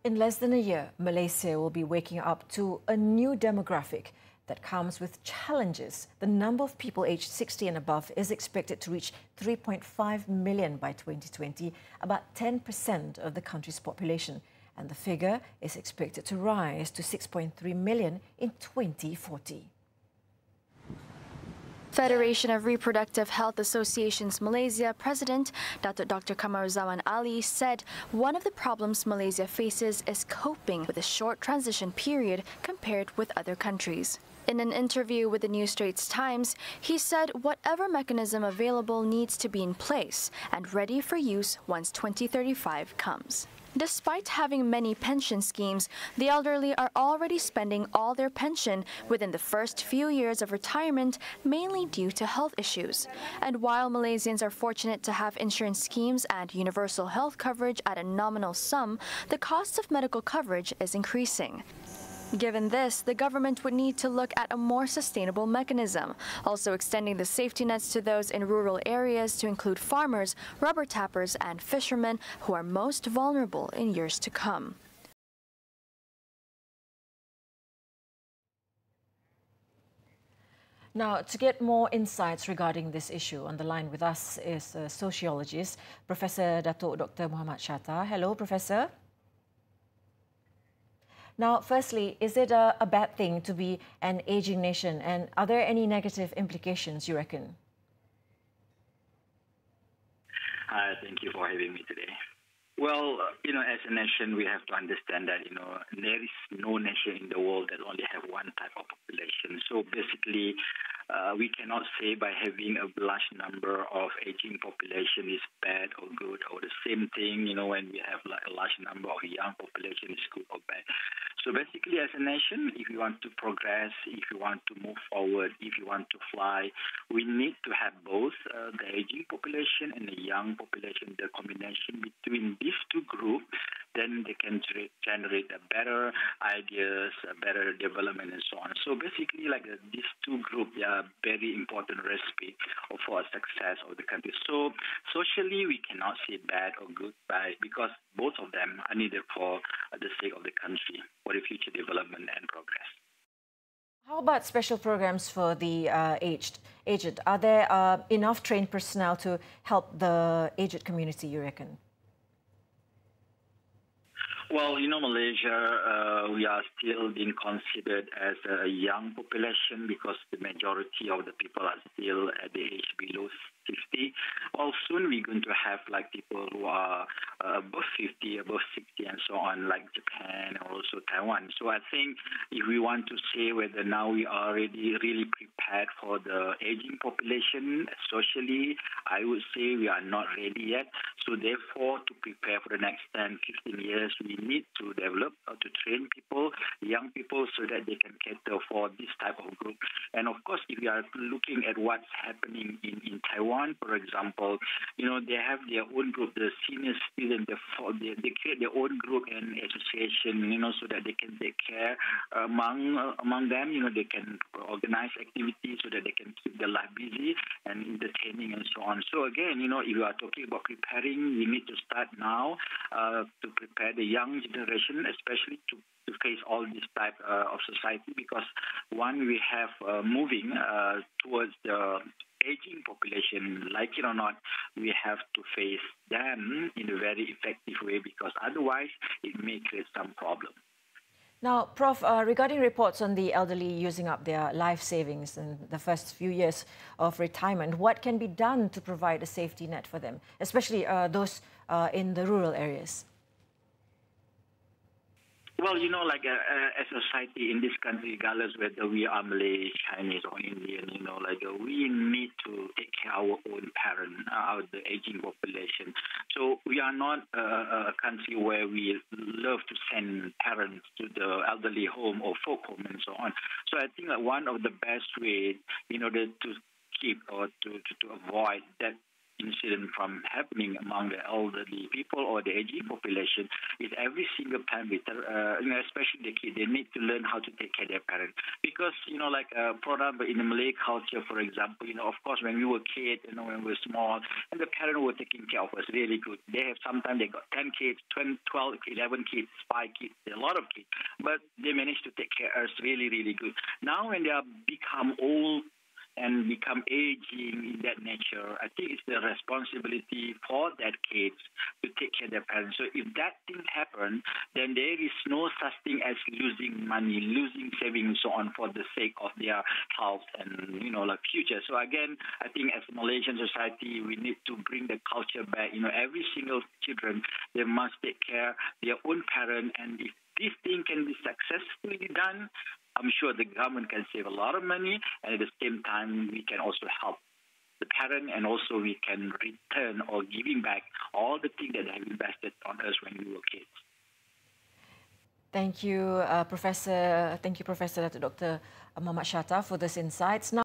In less than a year, Malaysia will be waking up to a new demographic that comes with challenges. The number of people aged 60 and above is expected to reach 3.5 million by 2020, about 10% of the country's population. And the figure is expected to rise to 6.3 million in 2040. Federation of Reproductive Health Associations Malaysia President Dr. Kamaruzaman Ali said one of the problems Malaysia faces is coping with a short transition period compared with other countries. In an interview with the New Straits Times, he said whatever mechanism available needs to be in place and ready for use once 2035 comes. Despite having many pension schemes, the elderly are already spending all their pension within the first few years of retirement, mainly due to health issues. And while Malaysians are fortunate to have insurance schemes and universal health coverage at a nominal sum, the cost of medical coverage is increasing. Given this, the government would need to look at a more sustainable mechanism, also extending the safety nets to those in rural areas to include farmers, rubber tappers and fishermen who are most vulnerable in years to come. Now, to get more insights regarding this issue, on the line with us is a sociologist, Professor Datuk Dr. Muhammad Shatta. Hello, Professor. Now, firstly, is it a bad thing to be an aging nation, and are there any negative implications, you reckon? Hi, thank you for having me today. Well, as a nation, we have to understand that, there is no nation in the world that only have one type of population. So basically, we cannot say by having a large number of aging population is bad or good, or the same thing, when we have like a large number of young population is good or bad. So basically, as a nation, if you want to progress, if you want to move forward, if you want to fly, we need to have both the aging population and the young population, the combination between these two groups, then they can generate better ideas, better development, and so on. So basically, these two groups are very important recipe for success of the country. So socially, we cannot say bad or good because both of them are needed for the sake of the country, for the future development and progress. How about special programs for the aged? Are there enough trained personnel to help the aged community, you reckon? Well, Malaysia, we are still being considered as a young population because the majority of the people are still at the age below 50. Well, soon we're going to have people who are above 50, above 60, and so on, like Japan and also Taiwan. So I think if we want to say whether now we are already really prepared for the aging population socially, I would say we are not ready yet. So therefore, to prepare for the next 10, 15 years, we need to develop or to train people, young people, so that they can cater for this type of group. And of course, if we are looking at what's happening in Taiwan, for example, they have their own group, the senior students, they create their own group and association, so that they can take care among them, they can organize activities so that they can keep their life busy and entertaining and so on. So again, if you are talking about preparing, we need to start now to prepare the young generation, especially to face all this type of society, because one, we have moving towards the aging population, like it or not, we have to face them in a very effective way, because otherwise it may create some problem. Now, Prof, regarding reports on the elderly using up their life savings in the first few years of retirement, what can be done to provide a safety net for them, especially those in the rural areas? Well, as a society in this country, regardless whether we are Malay, Chinese, or Indian, we need to take care of our own parents, the aging population. So we are not a country where we love to send parents to the elderly home or folk home and so on. So I think that one of the best ways in order to keep or to avoid that incident from happening among the elderly people or the aging population is every single parent, especially the kids, they need to learn how to take care of their parents. Because, in the Malay culture, for example, of course, when we were kids, when we were small, and the parents were taking care of us really good. Sometimes they got 10 kids, 12, 11 kids, 5 kids, a lot of kids, but they managed to take care of us really, really good. Now when they are become old and become aging in that nature, I think it's the responsibility for that kids to take care of their parents. So if that thing happens, then there is no such thing as losing money, losing savings, and so on, for the sake of their health and, future. So again, I think as a Malaysian society, we need to bring the culture back. Every single children, they must take care of their own parent, and if this thing can be successfully done, I'm sure the government can save a lot of money, and at the same time, we can also help the parent, and also we can return or giving back all the things that they have invested on us when we were kids. Thank you, Professor. Thank you, Professor Dr. Muhammad Shatta, for this insights. Now,